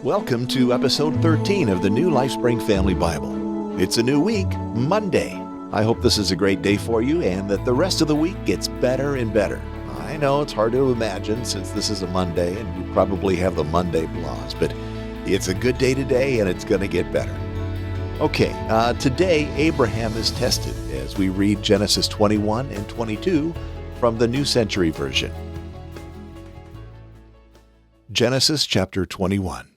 Welcome to episode 13 of the new Lifespring Family Bible. It's a new week, Monday. I hope this is a great day for you and that the rest of the week gets better and better. I know it's hard to imagine since this is a Monday and you probably have the Monday blues, but it's a good day today and it's going to get better. Okay, today Abraham is tested as we read Genesis 21 and 22 from the New Century Version. Genesis chapter 21.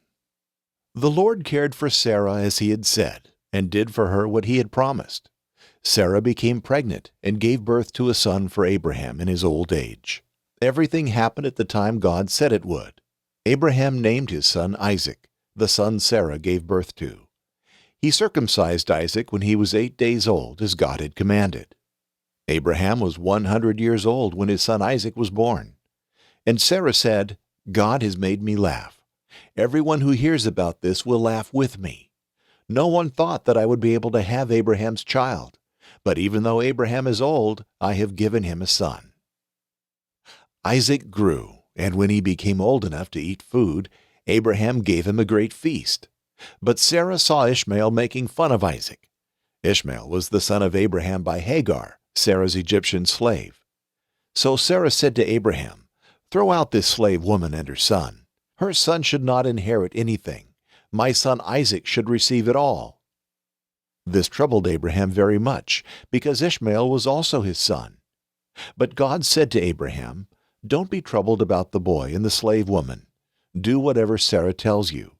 The Lord cared for Sarah as he had said, and did for her what he had promised. Sarah became pregnant and gave birth to a son for Abraham in his old age. Everything happened at the time God said it would. Abraham named his son Isaac, the son Sarah gave birth to. He circumcised Isaac when he was 8 days old, as God had commanded. Abraham was 100 years old when his son Isaac was born. And Sarah said, "God has made me laugh. Everyone who hears about this will laugh with me. No one thought that I would be able to have Abraham's child, but even though Abraham is old, I have given him a son." Isaac grew, and when he became old enough to eat food, Abraham gave him a great feast. But Sarah saw Ishmael making fun of Isaac. Ishmael was the son of Abraham by Hagar, Sarah's Egyptian slave. So Sarah said to Abraham, "Throw out this slave woman and her son. Her son should not inherit anything. My son Isaac should receive it all." This troubled Abraham very much, because Ishmael was also his son. But God said to Abraham, "Don't be troubled about the boy and the slave woman. Do whatever Sarah tells you.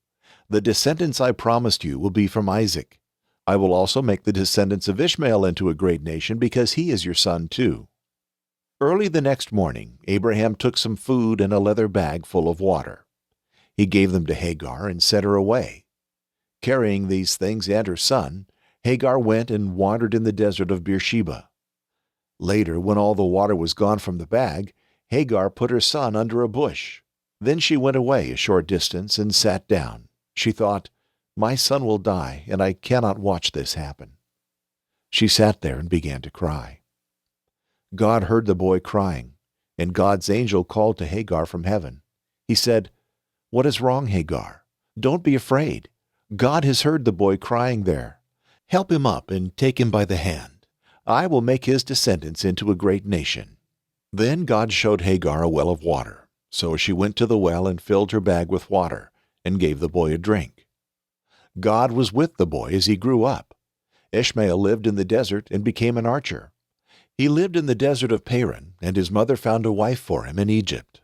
The descendants I promised you will be from Isaac. I will also make the descendants of Ishmael into a great nation because he is your son too." Early the next morning, Abraham took some food and a leather bag full of water. He gave them to Hagar and sent her away. Carrying these things and her son, Hagar went and wandered in the desert of Beersheba. Later, when all the water was gone from the bag, Hagar put her son under a bush. Then she went away a short distance and sat down. She thought, "My son will die, and I cannot watch this happen." She sat there and began to cry. God heard the boy crying, and God's angel called to Hagar from heaven. He said, "What is wrong, Hagar? Don't be afraid. God has heard the boy crying there. Help him up and take him by the hand. I will make his descendants into a great nation." Then God showed Hagar a well of water. So she went to the well and filled her bag with water, and gave the boy a drink. God was with the boy as he grew up. Ishmael lived in the desert and became an archer. He lived in the desert of Paran, and his mother found a wife for him in Egypt.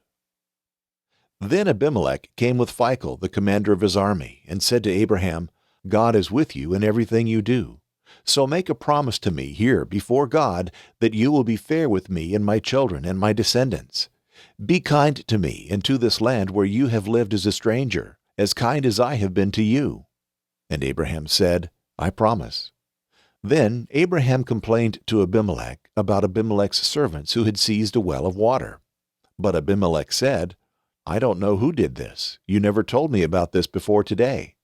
Then Abimelech came with Phicol, the commander of his army, and said to Abraham, "God is with you in everything you do. So make a promise to me here before God that you will be fair with me and my children and my descendants. Be kind to me and to this land where you have lived as a stranger, as kind as I have been to you." And Abraham said, "I promise." Then Abraham complained to Abimelech about Abimelech's servants who had seized a well of water. But Abimelech said, "I don't know who did this. You never told me about this before today."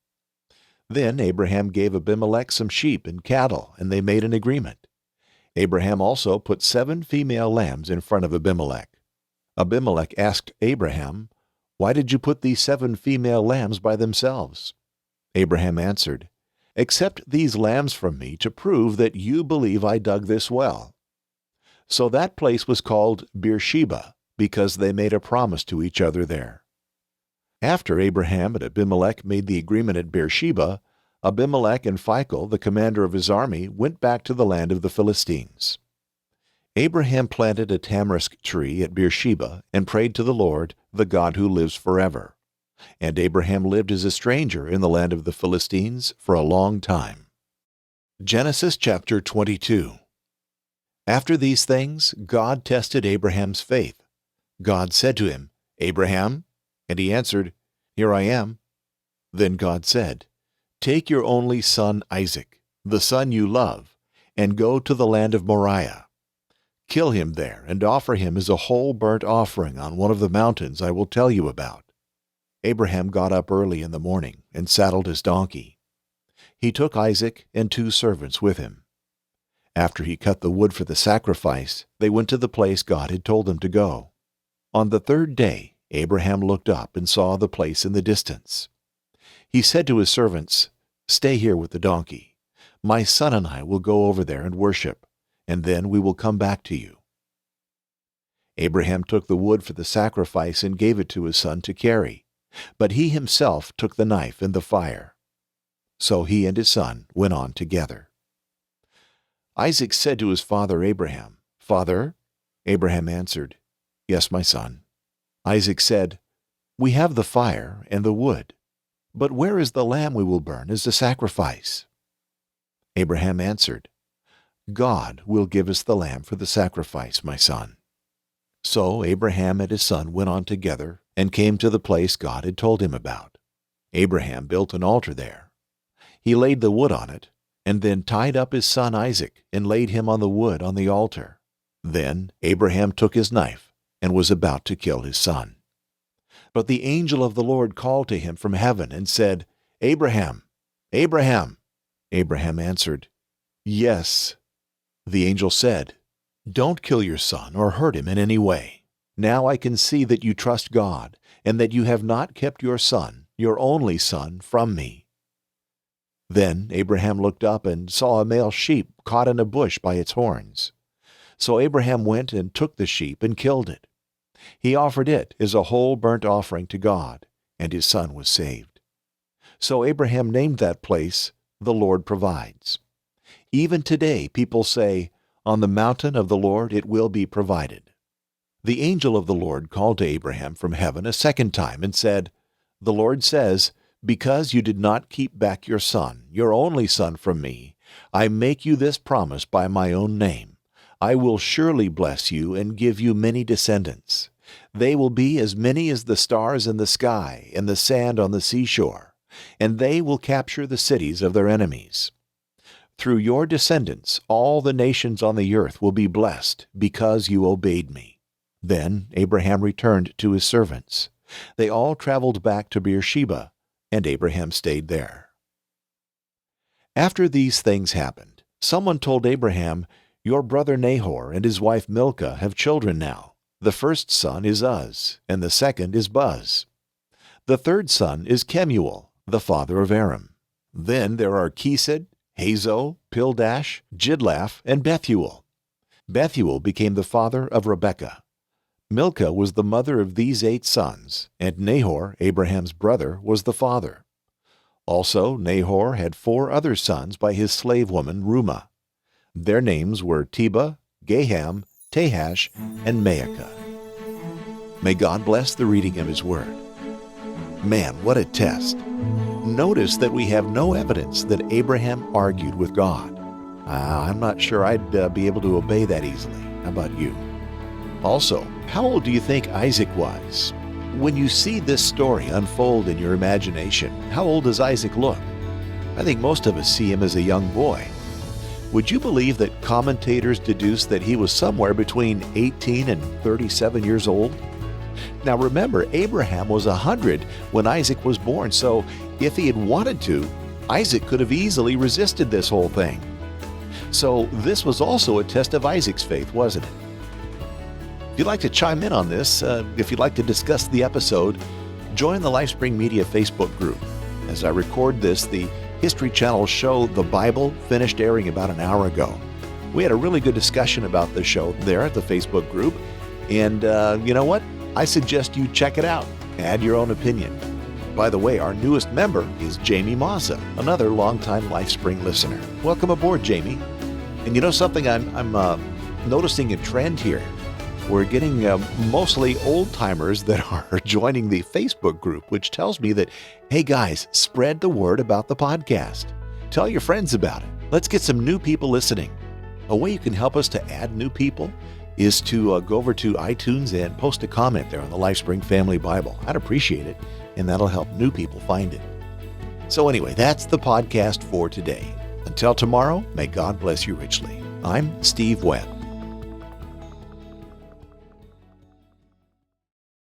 Then Abraham gave Abimelech some sheep and cattle, and they made an agreement. Abraham also put 7 female lambs in front of Abimelech. Abimelech asked Abraham, "Why did you put these 7 female lambs by themselves?" Abraham answered, "Accept these lambs from me to prove that you believe I dug this well." So that place was called Beersheba, because they made a promise to each other there. After Abraham and Abimelech made the agreement at Beersheba, Abimelech and Phicol, the commander of his army, went back to the land of the Philistines. Abraham planted a tamarisk tree at Beersheba and prayed to the Lord, the God who lives forever. And Abraham lived as a stranger in the land of the Philistines for a long time. Genesis chapter 22. After these things, God tested Abraham's faith. God said to him, "Abraham?" And he answered, "Here I am." Then God said, "Take your only son Isaac, the son you love, and go to the land of Moriah. Kill him there and offer him as a whole burnt offering on one of the mountains I will tell you about." Abraham got up early in the morning and saddled his donkey. He took Isaac and 2 servants with him. After he cut the wood for the sacrifice, they went to the place God had told them to go. On the third day, Abraham looked up and saw the place in the distance. He said to his servants, "Stay here with the donkey. My son and I will go over there and worship, and then we will come back to you." Abraham took the wood for the sacrifice and gave it to his son to carry, but he himself took the knife and the fire. So he and his son went on together. Isaac said to his father Abraham, "Father?" Abraham answered, "Yes, my son." Isaac said, "We have the fire and the wood, but where is the lamb we will burn as a sacrifice?" Abraham answered, "God will give us the lamb for the sacrifice, my son." So Abraham and his son went on together and came to the place God had told him about. Abraham built an altar there. He laid the wood on it, and then tied up his son Isaac and laid him on the wood on the altar. Then Abraham took his knife and was about to kill his son. But the angel of the Lord called to him from heaven and said, "Abraham, Abraham." Abraham answered, "Yes." The angel said, "Don't kill your son or hurt him in any way. Now I can see that you trust God and that you have not kept your son, your only son, from me." Then Abraham looked up and saw a male sheep caught in a bush by its horns. So Abraham went and took the sheep and killed it. He offered it as a whole burnt offering to God, and his son was saved. So Abraham named that place, "The Lord Provides." Even today people say, "On the mountain of the Lord it will be provided." The angel of the Lord called to Abraham from heaven a second time and said, "The Lord says, because you did not keep back your son, your only son, from me, I make you this promise by my own name. I will surely bless you and give you many descendants. They will be as many as the stars in the sky and the sand on the seashore, and they will capture the cities of their enemies. Through your descendants, all the nations on the earth will be blessed because you obeyed me." Then Abraham returned to his servants. They all traveled back to Beersheba, and Abraham stayed there. After these things happened, someone told Abraham, "Your brother Nahor and his wife Milcah have children now. The first son is Uz, and the second is Buz. The third son is Kemuel, the father of Aram. Then there are Kesed, Hazo, Pildash, Jidlaph, and Bethuel. Bethuel became the father of Rebekah. Milcah was the mother of these 8 sons, and Nahor, Abraham's brother, was the father. Also Nahor had 4 other sons by his slave woman Reumah. Their names were Tebah, Gaham, Tahash, and Maacah. May God bless the reading of His Word. Man, what a test. Notice that we have no evidence that Abraham argued with God. I'm not sure I'd be able to obey that easily. How about you? Also, how old do you think Isaac was? When you see this story unfold in your imagination, how old does Isaac look? I think most of us see him as a young boy. Would you believe that commentators deduce that he was somewhere between 18 and 37 years old? Now remember, Abraham was 100 when Isaac was born, so if he had wanted to, Isaac could have easily resisted this whole thing. So this was also a test of Isaac's faith, wasn't it? If you'd like to chime in on this, if you'd like to discuss the episode, join the Lifespring Media Facebook group. As I record this, the History Channel show The Bible finished airing about an hour ago. We had a really good discussion about the show there at the Facebook group, and you know what? I suggest you check it out. Add your own opinion. By the way, our newest member is Jamie Mazza, another longtime Lifespring listener. Welcome aboard, Jamie. And you know something? I'm noticing a trend here. We're getting mostly old-timers that are joining the Facebook group, which tells me that, hey guys, spread the word about the podcast. Tell your friends about it. Let's get some new people listening. A way you can help us to add new people is to go over to iTunes and post a comment there on the Lifespring Family Bible. I'd appreciate it, and that'll help new people find it. So anyway, that's the podcast for today. Until tomorrow, may God bless you richly. I'm Steve Webb.